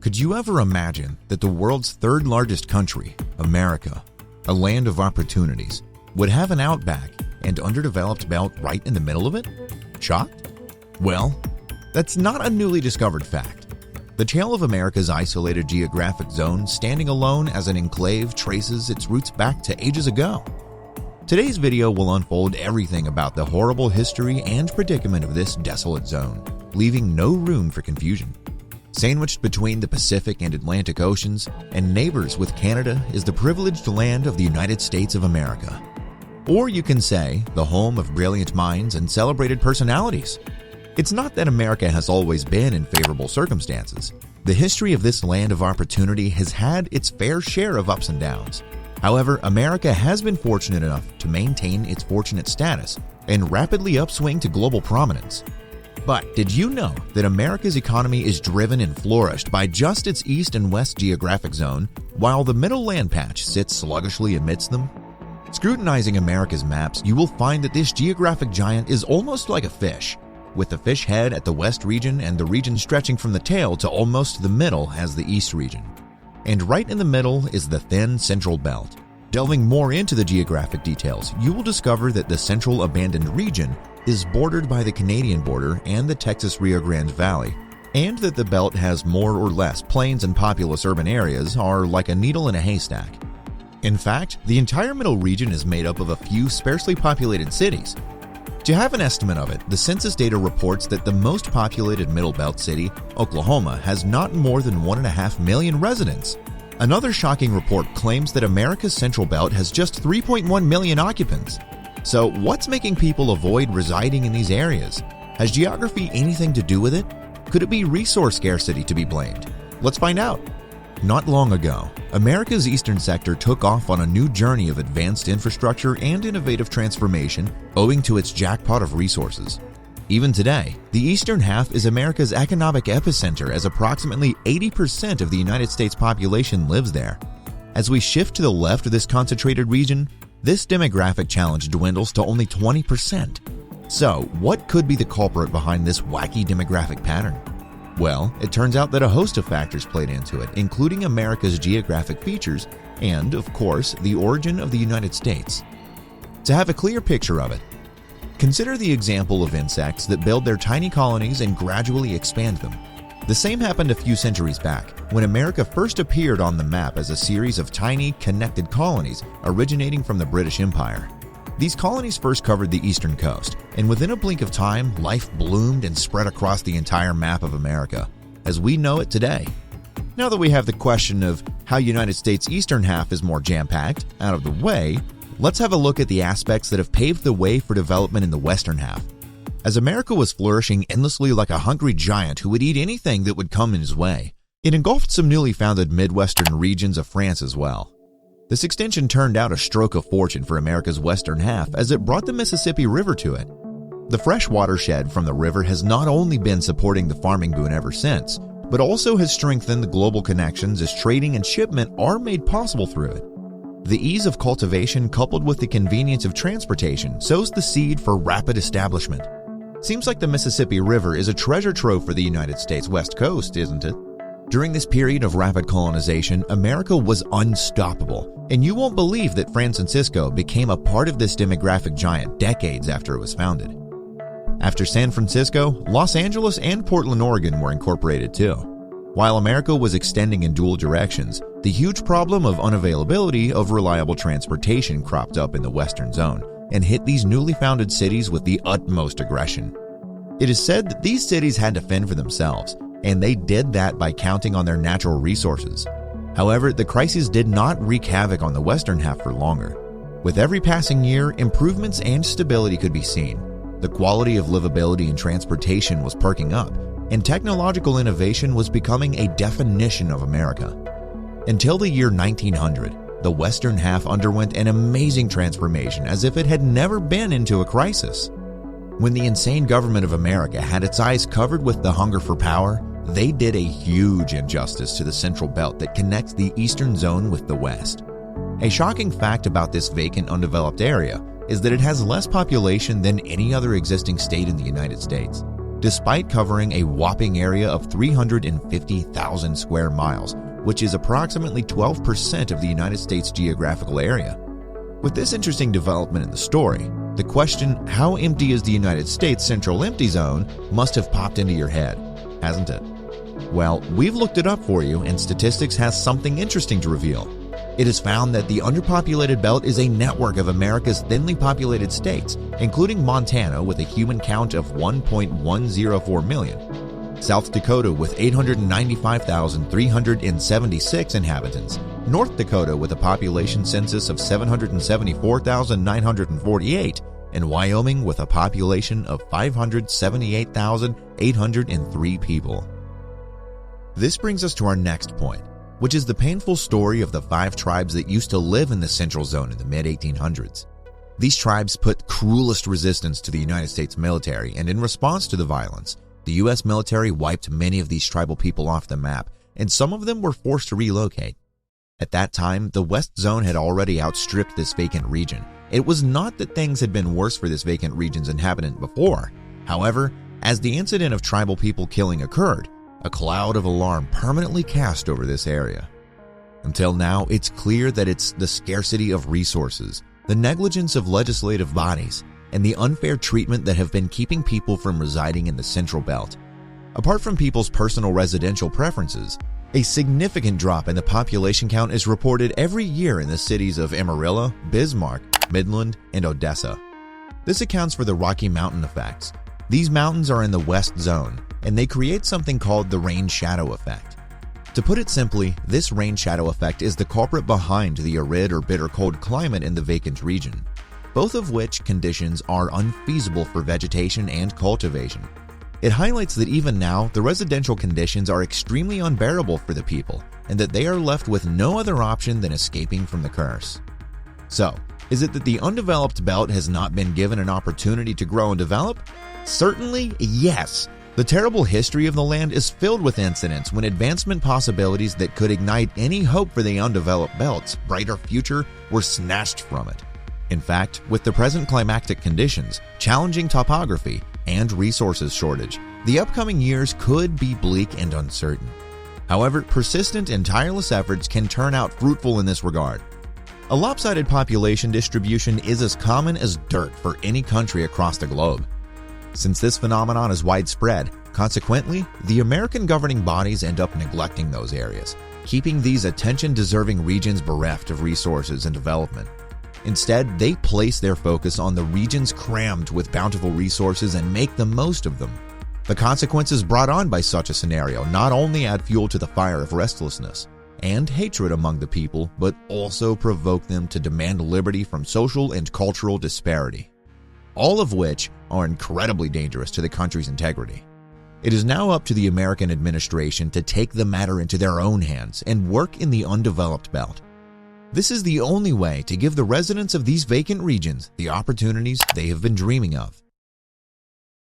Could you ever imagine that the world's third largest country, America, a land of opportunities, would have an outback and underdeveloped belt right in the middle of it? Shocked? Well, that's not a newly discovered fact. The tale of America's isolated geographic zone standing alone as an enclave traces its roots back to ages ago. Today's video will unfold everything about the horrible history and predicament of this desolate zone, leaving no room for confusion. Sandwiched between the Pacific and Atlantic Oceans and neighbors with Canada is the privileged land of the United States of America. Or you can say, the home of brilliant minds and celebrated personalities. It's not that America has always been in favorable circumstances. The history of this land of opportunity has had its fair share of ups and downs. However, America has been fortunate enough to maintain its fortunate status and rapidly upswing to global prominence. But did you know that America's economy is driven and flourished by just its east and west geographic zone, while the middle land patch sits sluggishly amidst them? Scrutinizing America's maps, you will find that this geographic giant is almost like a fish, with the fish head at the west region and the region stretching from the tail to almost the middle as the east region. And right in the middle is the thin central belt. Delving more into the geographic details, you will discover that the central abandoned region is bordered by the Canadian border and the Texas Rio Grande Valley, and that the belt has more or less plains and populous urban areas are like a needle in a haystack. In fact, the entire middle region is made up of a few sparsely populated cities. To have an estimate of it, the census data reports that the most populated Middle Belt city, Oklahoma, has not more than 1.5 million residents. Another shocking report claims that America's Central Belt has just 3.1 million occupants. So what's making people avoid residing in these areas? Has geography anything to do with it? Could it be resource scarcity to be blamed? Let's find out. Not long ago, America's eastern sector took off on a new journey of advanced infrastructure and innovative transformation owing to its jackpot of resources. Even today, the eastern half is America's economic epicenter as approximately 80% of the United States population lives there. As we shift to the left of this concentrated region, this demographic challenge dwindles to only 20%. So, what could be the culprit behind this wacky demographic pattern? Well, it turns out that a host of factors played into it, including America's geographic features and, of course, the origin of the United States. To have a clear picture of it, consider the example of insects that build their tiny colonies and gradually expand them. The same happened a few centuries back, when America first appeared on the map as a series of tiny, connected colonies originating from the British Empire. These colonies first covered the eastern coast, and within a blink of time, life bloomed and spread across the entire map of America, as we know it today. Now that we have the question of how United States' eastern half is more jam-packed out of the way, let's have a look at the aspects that have paved the way for development in the western half. As America was flourishing endlessly like a hungry giant who would eat anything that would come in his way, it engulfed some newly founded Midwestern regions of France as well. This extension turned out a stroke of fortune for America's western half as it brought the Mississippi River to it. The fresh watershed from the river has not only been supporting the farming boom ever since, but also has strengthened the global connections as trading and shipment are made possible through it. The ease of cultivation coupled with the convenience of transportation sows the seed for rapid establishment. Seems like the Mississippi River is a treasure trove for the United States West Coast, isn't it? During this period of rapid colonization, America was unstoppable, and you won't believe that San Francisco became a part of this demographic giant decades after it was founded. After San Francisco, Los Angeles and Portland, Oregon were incorporated too. While America was extending in dual directions, the huge problem of unavailability of reliable transportation cropped up in the western zone and hit these newly founded cities with the utmost aggression. It is said that these cities had to fend for themselves, and they did that by counting on their natural resources. However, the crisis did not wreak havoc on the western half for longer. With every passing year, improvements and stability could be seen. The quality of livability and transportation was perking up, and technological innovation was becoming a definition of America. Until the year 1900, the western half underwent an amazing transformation as if it had never been into a crisis. When the insane government of America had its eyes covered with the hunger for power, they did a huge injustice to the central belt that connects the eastern zone with the west. A shocking fact about this vacant, undeveloped area is that it has less population than any other existing state in the United States. despite covering a whopping area of 350,000 square miles, which is approximately 12% of the United States geographical area. With this interesting development in the story, the question, how empty is the United States central empty zone, must have popped into your head, hasn't it? Well, we've looked it up for you, and statistics has something interesting to reveal. It is found that the underpopulated belt is a network of America's thinly populated states, including Montana with a human count of 1.104 million, South Dakota with 895,376 inhabitants, North Dakota with a population census of 774,948, and Wyoming with a population of 578,803 people. This brings us to our next point, which is the painful story of the 5 tribes that used to live in the Central Zone in the mid-1800s. These tribes put cruelest resistance to the United States military, and in response to the violence, the U.S. military wiped many of these tribal people off the map, and some of them were forced to relocate. At that time, the West Zone had already outstripped this vacant region. It was not that things had been worse for this vacant region's inhabitant before. However, as the incident of tribal people killing occurred, a cloud of alarm permanently cast over this area. Until now, it's clear that it's the scarcity of resources, the negligence of legislative bodies, and the unfair treatment that have been keeping people from residing in the Central Belt. Apart from people's personal residential preferences, a significant drop in the population count is reported every year in the cities of Amarillo, Bismarck, Midland, and Odessa. This accounts for the Rocky Mountain effects. These mountains are in the West Zone, and they create something called the rain-shadow effect. To put it simply, this rain-shadow effect is the culprit behind the arid or bitter cold climate in the vacant region, both of which conditions are unfeasible for vegetation and cultivation. It highlights that even now, the residential conditions are extremely unbearable for the people, and that they are left with no other option than escaping from the curse. So, is it that the undeveloped belt has not been given an opportunity to grow and develop? Certainly, yes. The terrible history of the land is filled with incidents when advancement possibilities that could ignite any hope for the undeveloped belt's brighter future were snatched from it. In fact, with the present climatic conditions, challenging topography, and resources shortage, the upcoming years could be bleak and uncertain. However, persistent and tireless efforts can turn out fruitful in this regard. A lopsided population distribution is as common as dirt for any country across the globe. Since this phenomenon is widespread, consequently, the American governing bodies end up neglecting those areas, keeping these attention-deserving regions bereft of resources and development. Instead, they place their focus on the regions crammed with bountiful resources and make the most of them. The consequences brought on by such a scenario not only add fuel to the fire of restlessness and hatred among the people, but also provoke them to demand liberty from social and cultural disparity, all of which are incredibly dangerous to the country's integrity. It is now up to the American administration to take the matter into their own hands and work in the undeveloped belt. This is the only way to give the residents of these vacant regions the opportunities they have been dreaming of.